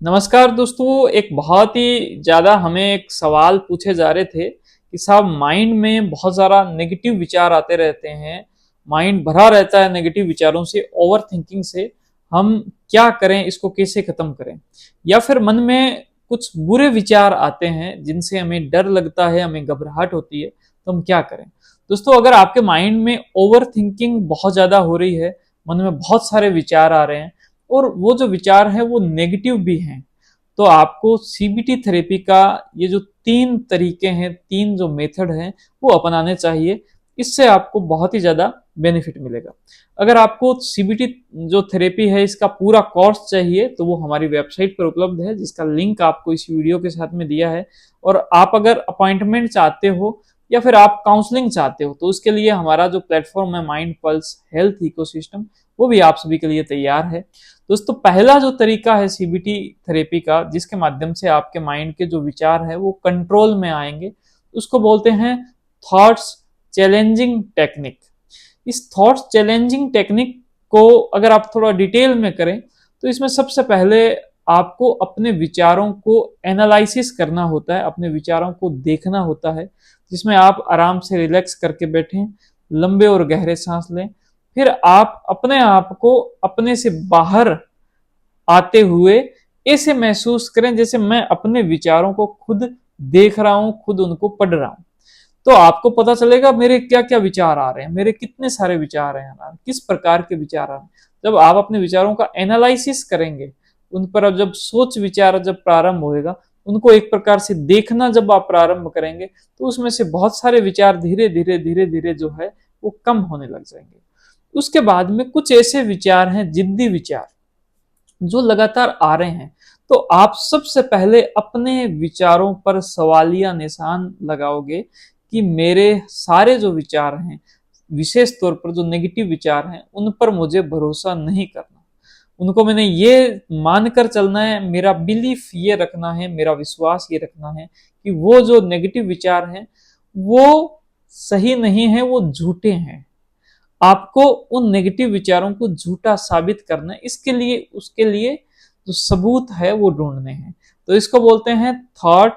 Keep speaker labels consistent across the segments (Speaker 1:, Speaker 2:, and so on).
Speaker 1: नमस्कार दोस्तों। एक बहुत ही ज़्यादा हमें एक सवाल पूछे जा रहे थे कि साहब माइंड में बहुत ज़्यादा नेगेटिव विचार आते रहते हैं, माइंड भरा रहता है नेगेटिव विचारों से, ओवर थिंकिंग से। हम क्या करें, इसको कैसे ख़त्म करें? या फिर मन में कुछ बुरे विचार आते हैं जिनसे हमें डर लगता है, हमें घबराहट होती है, तो हम क्या करें? दोस्तों, अगर आपके माइंड में ओवर थिंकिंग बहुत ज़्यादा हो रही है, मन में बहुत सारे विचार आ रहे हैं और वो जो विचार हैं वो नेगेटिव भी हैं, तो आपको सीबीटी थेरेपी का ये जो 3 तरीके हैं, 3 जो मेथड हैं, वो अपनाने चाहिए। इससे आपको बहुत ही ज़्यादा बेनिफिट मिलेगा। अगर आपको सीबीटी जो थेरेपी है इसका पूरा कोर्स चाहिए तो वो हमारी वेबसाइट पर उपलब्ध है, जिसका लिंक आपको इस वीडियो के साथ में दिया है। और आप अगर अपॉइंटमेंट चाहते हो या फिर आप काउंसलिंग चाहते हो तो उसके लिए हमारा जो प्लेटफॉर्म है माइंड पल्स हेल्थ इकोसिस्टम, वो भी आप सभी के लिए तैयार है। दोस्तों, पहला जो तरीका है सीबीटी थेरेपी का, जिसके माध्यम से आपके माइंड के जो विचार है वो कंट्रोल में आएंगे, उसको बोलते हैं थॉट्स चैलेंजिंग टेक्निक। इस थॉट्स चैलेंजिंग टेक्निक को अगर आप थोड़ा डिटेल में करें तो इसमें सबसे पहले आपको अपने विचारों को एनालिसिस करना होता है, अपने विचारों को देखना होता है, जिसमें आप आराम से रिलैक्स करके बैठें, लंबे और गहरे सांस लें, फिर आप अपने आप को अपने से बाहर आते हुए ऐसे महसूस करें जैसे मैं अपने विचारों को खुद देख रहा हूं, खुद उनको पढ़ रहा हूं। तो आपको पता चलेगा मेरे क्या क्या विचार आ रहे हैं, मेरे कितने सारे विचार हैं, किस प्रकार के विचार आ रहे हैं। जब आप अपने विचारों का एनालिसिस करेंगे, उन पर जब सोच विचार जब प्रारंभ होएगा, उनको एक प्रकार से देखना जब आप प्रारंभ करेंगे, तो उसमें से बहुत सारे विचार धीरे धीरे धीरे धीरे जो है वो कम होने लग जाएंगे। उसके बाद में कुछ ऐसे विचार हैं, जिद्दी विचार, जो लगातार आ रहे हैं, तो आप सबसे पहले अपने विचारों पर सवालिया निशान लगाओगे कि मेरे सारे जो विचार हैं, विशेष तौर पर जो नेगेटिव विचार हैं, उन पर मुझे भरोसा नहीं करना। उनको मैंने ये मानकर चलना है, मेरा बिलीफ ये रखना है, मेरा विश्वास ये रखना है कि वो जो नेगेटिव विचार हैं वो सही नहीं है, वो झूठे हैं। आपको उन नेगेटिव विचारों को झूठा साबित करना है। इसके लिए उसके लिए जो सबूत है वो ढूंढने हैं। तो इसको बोलते हैं थॉट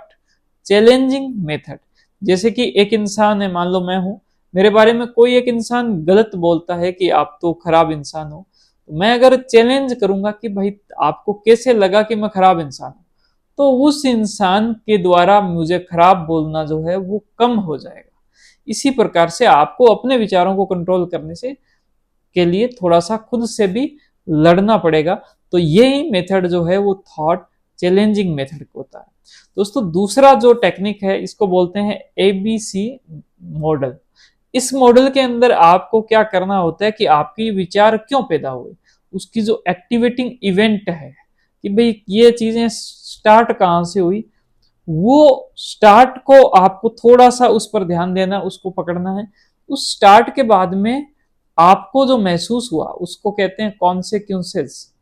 Speaker 1: चैलेंजिंग मेथड। जैसे कि एक इंसान है, मान लो मैं हूं, मेरे बारे में कोई एक इंसान गलत बोलता है कि आप तो खराब इंसान हो, तो मैं अगर चैलेंज करूंगा कि भाई आपको कैसे लगा कि मैं खराब इंसान हूं, तो उस इंसान के द्वारा मुझे खराब बोलना जो है वो कम हो जाएगा। इसी प्रकार से आपको अपने विचारों को कंट्रोल करने से के लिए थोड़ा सा खुद से भी लड़ना पड़ेगा। तो यही मेथड जो है वो थॉट चैलेंजिंग मेथड होता है। दोस्तों, दूसरा जो टेक्निक है इसको बोलते हैं एबीसी मॉडल। इस मॉडल के अंदर आपको क्या करना होता है कि आपके विचार क्यों पैदा हुए, उसकी जो एक्टिवेटिंग इवेंट है कि भाई ये चीजें स्टार्ट कहां से हुई, वो स्टार्ट को आपको थोड़ा सा उस पर ध्यान देना, उसको पकड़ना है। उस स्टार्ट के बाद में आपको जो महसूस हुआ उसको कहते हैं कॉन्सिक्वेंसेस,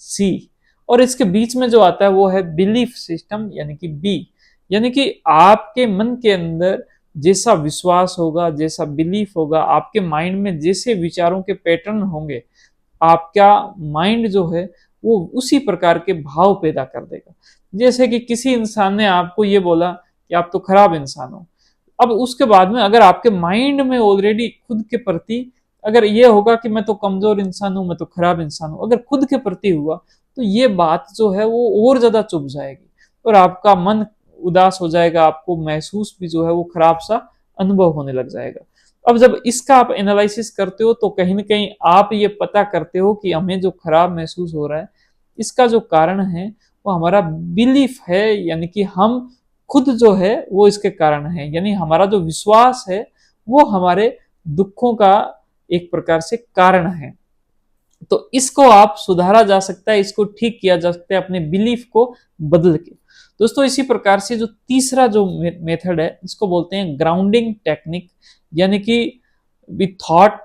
Speaker 1: सी। और इसके बीच में जो आता है वो है बिलीफ सिस्टम, यानी कि बी। यानी कि आपके मन के अंदर जैसा विश्वास होगा, जैसा बिलीफ होगा, आपके माइंड में जैसे विचारों के पैटर्न होंगे, आपका माइंड जो है वो उसी प्रकार के भाव पैदा कर देगा। जैसे कि किसी इंसान ने आपको ये बोला कि आप तो खराब इंसान हो, अब उसके बाद में अगर आपके माइंड में ऑलरेडी खुद के प्रति अगर ये होगा कि मैं तो कमजोर इंसान हूं, मैं तो खराब इंसान हूं, अगर खुद के प्रति हुआ, तो ये बात जो है वो और ज्यादा चुभ जाएगी और आपका मन उदास हो जाएगा, आपको महसूस भी जो है वो खराब सा अनुभव होने लग जाएगा। अब जब इसका आप एनालिसिस करते हो तो कहीं ना कहीं आप ये पता करते हो कि हमें जो खराब महसूस हो रहा है, इसका जो कारण है वो हमारा बिलीफ है, यानी कि हम खुद जो है वो इसके कारण है, यानी हमारा जो विश्वास है वो हमारे दुखों का एक प्रकार से कारण है। तो इसको आप सुधारा जा सकता है, इसको ठीक किया जा सकता है अपने बिलीफ को बदल के। दोस्तों, इसी प्रकार से जो तीसरा जो मेथड है इसको बोलते हैं ग्राउंडिंग टेक्निक, यानी कि विथ थॉट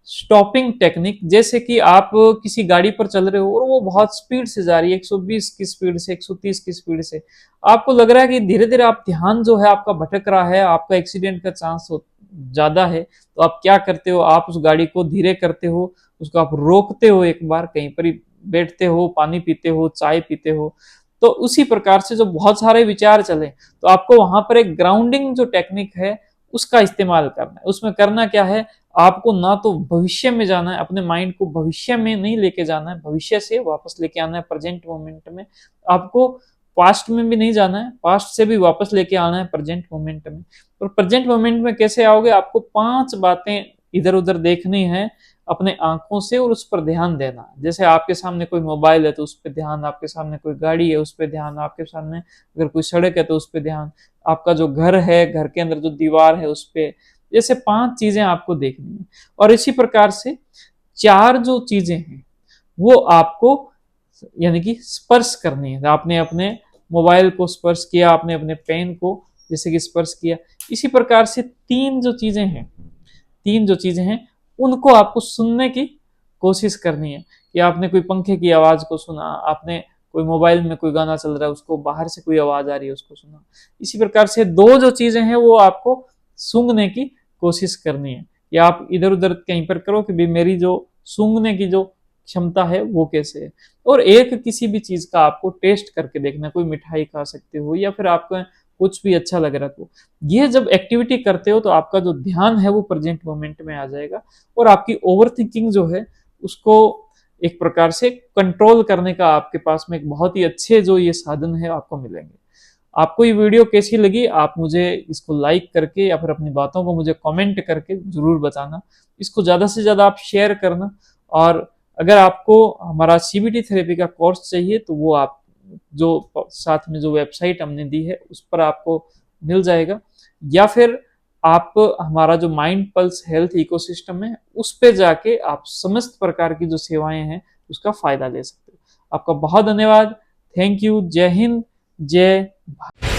Speaker 1: स्टॉपिंग टेक्निक। जैसे कि आप किसी गाड़ी पर चल रहे हो और वो बहुत स्पीड से जा रही है, 120 की स्पीड से, 130 की स्पीड से, आपको लग रहा है कि धीरे धीरे आप ध्यान जो है आपका भटक रहा है, आपका एक्सीडेंट का चांस ज्यादा है। तो आप क्या करते हो, आप उस गाड़ी को धीरे करते हो, उसको आप रोकते हो, एक बार कहीं पर ही बैठते हो, पानी पीते हो, चाय पीते हो, तो उसी प्रकार से जो बहुत सारे विचार चले तो आपको वहां पर एक ग्राउंडिंग जो टेक्निक है उसका इस्तेमाल करना है। उसमें करना क्या है, आपको ना तो भविष्य में जाना है, अपने माइंड को भविष्य में नहीं लेके जाना है, भविष्य से वापस लेके आना है प्रेजेंट मोमेंट में। आपको पास्ट में भी नहीं जाना है, पास्ट से भी वापस लेके आना है प्रेजेंट मोमेंट में। और प्रेजेंट मोमेंट में कैसे आओगे, आपको 5 बातें इधर उधर देखनी है अपने आंखों से और उस पर ध्यान देना। जैसे आपके सामने कोई मोबाइल है तो उस पर ध्यान, आपके सामने कोई गाड़ी है उस पर ध्यान, आपके सामने अगर कोई सड़क है तो उस पर ध्यान, आपका जो घर है घर के अंदर जो दीवार है उस पर, जैसे 5 चीजें आपको देखनी है। और इसी प्रकार से 4 जो चीजें हैं वो आपको यानी कि स्पर्श करनी है। आपने अपने मोबाइल को स्पर्श किया, आपने अपने पेन को जैसे कि स्पर्श किया। इसी प्रकार से 3 जो चीजें हैं, 3 जो चीजें हैं उनको आपको सुनने की कोशिश करनी है। कि आपने कोई पंखे की आवाज को सुना, आपने कोई मोबाइल में कोई गाना चल रहा है उसको बाहर से कोई आवाज आ रही है उसको सुना। इसी प्रकार से 2 जो चीजें हैं वो आपको सूंघने की कोशिश करनी है। या आप इधर उधर कहीं पर करो कि भी मेरी जो सूंघने की जो क्षमता है वो कैसे है। और एक किसी भी चीज का आपको टेस्ट करके देखना, कोई मिठाई खा सकते हो या फिर आपको कुछ भी अच्छा लग रहा है तो ये जब एक्टिविटी करते हो तो आपका जो ध्यान है वो प्रेजेंट मोमेंट में आ जाएगा और आपकी ओवर थिंकिंग जो है उसको एक प्रकार से कंट्रोल करने का आपके पास में एक बहुत ही अच्छे जो ये साधन है आपको मिलेंगे। आपको ये वीडियो कैसी लगी आप मुझे इसको लाइक करके या फिर अपनी बातों को मुझे कमेंट करके जरूर बताना। इसको ज्यादा से ज्यादा आप शेयर करना। और अगर आपको हमारा सीबीटी थेरेपी का कोर्स चाहिए तो वो आप जो साथ में जो वेबसाइट हमने दी है उस पर आपको मिल जाएगा, या फिर आप हमारा जो माइंड पल्स हेल्थ इकोसिस्टम है उस पे जाके आप समस्त प्रकार की जो सेवाएं हैं उसका फायदा ले सकते हो। आपका बहुत धन्यवाद। Thank you. जय हिंद, जय भारत।